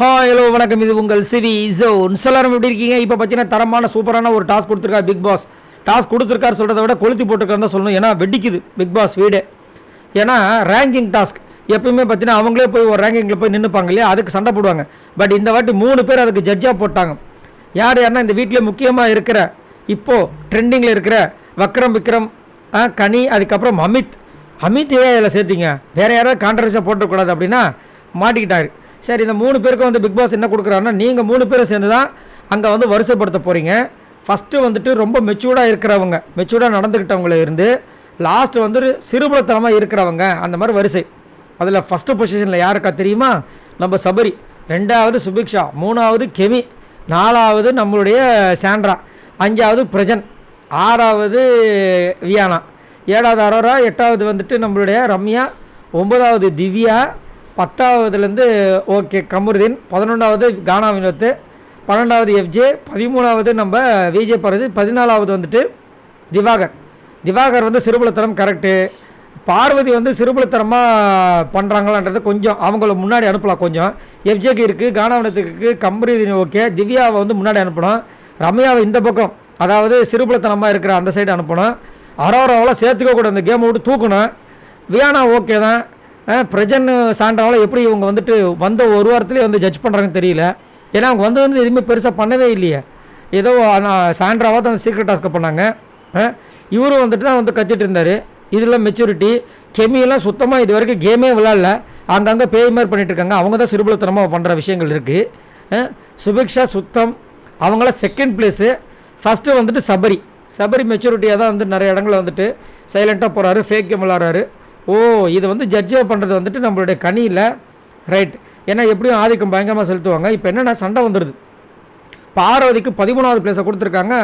Hi hello வணக்கம். இது உங்கள் சிவி ஜோன். எல்லாரும் எப்படி இருக்கீங்க? இப்போ பார்த்தீங்கன்னா தரமான சூப்பரான ஒரு டாஸ்க் கொடுத்துருக்காரு பிக் பாஸ். டாஸ்க் கொடுத்துருக்காரு சொல்கிறத விட கொளுத்தி போட்டுருக்காரு தான் சொல்லணும். ஏன்னா வெடிக்குது பிக் பாஸ் வீடு. ஏன்னா ரேங்கிங் டாஸ்க் எப்பயுமே பார்த்தீங்கன்னா அவங்களே போய் ஒரு ரேங்கிங்கில் போய் நின்றுப்பாங்க இல்லையா, அதுக்கு சண்டை போடுவாங்க. பட் இந்த வாட்டி 3 பேர் அதுக்கு ஜட்ஜாக போட்டாங்க. யாருன்னா இந்த வீட்டில் முக்கியமாக இருக்கிற இப்போது ட்ரெண்டிங்கில் இருக்கிற விக்ரம், கனி, அதுக்கப்புறம் அமித் ஏன் இதில் சேர்த்திங்க? வேறு யாராவது கான்ட்ரவர்சியாக போட்டுக்கூடாது அப்படின்னா மாட்டிக்கிட்டாரு. சரி, இந்த 3 பேருக்கும் வந்து பிக் பாஸ் என்ன கொடுக்குறாருன்னா, நீங்கள் 3 பேரும் சேர்ந்து தான் அங்கே வந்து வரிசைப்படுத்த போகிறீங்க. ஃபஸ்ட்டு வந்துட்டு ரொம்ப மெச்சூர்டாக இருக்கிறவங்க, மெச்சூர்டாக நடந்துக்கிட்டவங்கள இருந்து லாஸ்ட்டு வந்து சிறுபலத்தனமாக இருக்கிறவங்க, அந்த மாதிரி வரிசை. அதில் ஃபஸ்ட்டு பொசிஷனில் யாருக்கா தெரியுமா? நம்ம சபரி, 2வது சுபிக்ஷா, 3வது கெமி, 4வது நம்மளுடைய சாண்ட்ரா, 5வது பிரஜன், 6வது வியானா, 7வது அரோரா, 8வது வந்துட்டு நம்மளுடைய ரம்யா, 9வது திவ்யா, 10வதுலேருந்து ஓகே கமருதீன், 11வது கானா வினோத், 12வது எஃப்ஜே, 13வது நம்ம விஜய் பரதி, 14வது வந்துட்டு திவாகர் வந்து சிறுபலத்தனம் கரெக்டு. பார்வதி வந்து சிறுபலத்தனமாக பண்ணுறாங்களான்றது கொஞ்சம் அவங்கள முன்னாடி அனுப்பலாம். கொஞ்சம் எஃப்ஜேக்கு இருக்குது, கானா வினோத்துக்கு இருக்குது, கமருதீன் ஓகே, திவ்யாவை வந்து முன்னாடி அனுப்பணும். ரம்யாவை இந்த பக்கம் அதாவது சிறுபலத்தனமாக இருக்கிற அந்த சைடு அனுப்பணும். அரோராவெல்லாம் சேர்த்துக்க கூட அந்த கேமை விட்டு தூக்கணும். வியானா ஓகே தான். பிரஜன் சாண்ட்ராவில் எப்படி இவங்க வந்துட்டு வந்த ஒரு வாரத்துலேயே வந்து ஜட்ஜ் பண்ணுறாங்கன்னு தெரியல. ஏன்னா அவங்க வந்து எதுவுமே பெருசாக பண்ணவே இல்லையே. ஏதோ சாண்ட்ராவாக தான் அந்த சீக்ரெட் டாஸ்க்கை பண்ணாங்க. இவரும் வந்துட்டு தான் வந்து கற்றுட்டு இருந்தார். இதில் மெச்சூரிட்டி கெமியெல்லாம் சுத்தமாக இது வரைக்கும் கேமே விளாட்ல, அங்கங்கே பேய் மாதிரி பண்ணிகிட்டு இருக்காங்க. அவங்க தான் சிறுபலத்தனமாக பண்ணுற விஷயங்கள் இருக்குது. சுபிக்ஷா சுத்தம், அவங்களாம் செகண்ட் பிளேஸு. ஃபஸ்ட்டு வந்துட்டு சபரி மெச்சூரிட்டியாக தான் வந்து நிறைய இடங்களில் வந்துட்டு சைலண்ட்டாக போகிறாரு, ஃபேக் கேம் விளாட்றாரு. இது வந்து ஜட்ஜாக பண்ணுறது வந்துட்டு நம்மளுடைய கனியில் ரைட். ஏன்னா எப்படியும் ஆதிக்கம் பயங்கரமாக செலுத்துவாங்க. இப்போ என்னென்னா சண்டை வந்துடுது. பார்வதிக்கு 13வது பிளேஸை கொடுத்துருக்காங்க.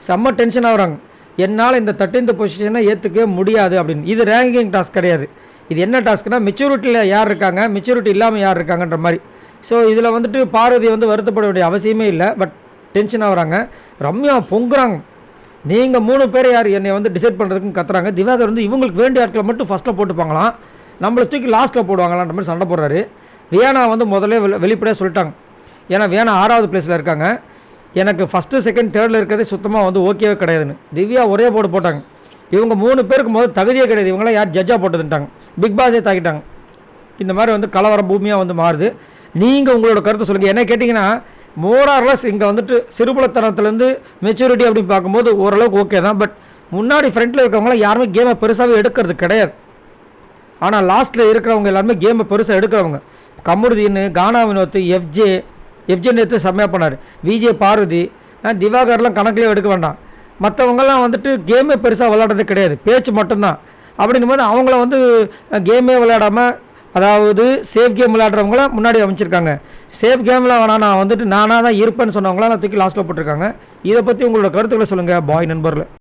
செம்ம டென்ஷன் ஆகுறாங்க. என்னால் இந்த 13th பொசிஷனை ஏற்றுக்கவே முடியாது அப்படின்னு. இது ரேங்கிங் டாஸ்க் கிடையாது. இது என்ன டாஸ்க்னால் மெச்சூரிட்டியில் யார் இருக்காங்க, மெச்சூரிட்டி இல்லாமல் யார் இருக்காங்கன்ற மாதிரி. ஸோ இதில் வந்துட்டு பார்வதி வந்து வருத்தப்பட வேண்டிய அவசியமே இல்லை. பட் டென்ஷன் ஆகுறாங்க. ரம்யா பொங்குறாங்க. நீங்கள் 3 பேர் யார் என்னை வந்து டிசைட் பண்ணுறதுக்குன்னு கத்துறாங்க. திவாகர் வந்து இவங்களுக்கு வேண்டிய ஆட்களை மட்டும் ஃபஸ்ட்டில் போட்டுப்பாங்களாம், நம்மளை தூக்கி லாஸ்ட்டில் போடுவாங்களான்ற மாதிரி சண்டை போடுறாரு. வியானா வந்து முதல்ல வெளிப்படையாக சொல்லிட்டாங்க. ஏன்னா வியானா 6வது பிளேஸில் இருக்காங்க. எனக்கு ஃபஸ்ட்டு செகண்ட் தேர்டில் இருக்கிறதே சுத்தமாக வந்து ஓகேவே கிடையாதுன்னு திவ்யா ஒரே போட்டாங்க. இவங்க 3 பேருக்கு முதல் தகுதியே கிடையாது, இவங்களாம் யார் ஜட்ஜாக போட்டுட்டாங்க. பிக் பாஸே தாக்கிட்டாங்க. இந்த மாதிரி வந்து கலவரம் பூமியாக வந்து மாறுது. நீங்கள் உங்களோட கருத்தை சொல்லுங்கள். என்ன கேட்டிங்கன்னா மோரார்லஸ் இங்கே வந்துட்டு சிறுபலத்தனத்துலேருந்து மெச்சூரிட்டி அப்படின்னு பார்க்கும்போது ஓரளவுக்கு ஓகே தான். பட் முன்னாடி ஃப்ரண்ட்டில் இருக்கிறவங்களாம் யாருமே கேமை பெருசாகவே எடுக்கிறது கிடையாது. ஆனால் லாஸ்ட்டில் இருக்கிறவங்க எல்லாருமே கேமை பெருசாக எடுக்கிறவங்க. கமருதீன், கானா வினோத், எஃப்ஜே நேற்று செம்மையாக பண்ணார். விஜய் பார்வதி, திவாகர்லாம் கணக்கிலே எடுக்க வேண்டாம். மற்றவங்கெல்லாம் வந்துட்டு கேமே பெருசாக விளையாடுறது கிடையாது, பேச்சு மட்டும்தான். அப்படின்னும் போது அவங்கள வந்து கேமே விளையாடாமல் அதாவது சேஃப் கேம் விளையாடுறவங்கள முன்னாடி அமைச்சிருக்காங்க. சேஃப் கேமில் வேணாம் நான் வந்துட்டு நானாக தான் இருப்பேன்னு சொன்னவங்களாம் தூக்கி லாஸ்ட்டில் போட்டிருக்காங்க. இதை பற்றி உங்களோட கருத்துக்களை சொல்லுங்கள் பாய் நண்பர்கள்.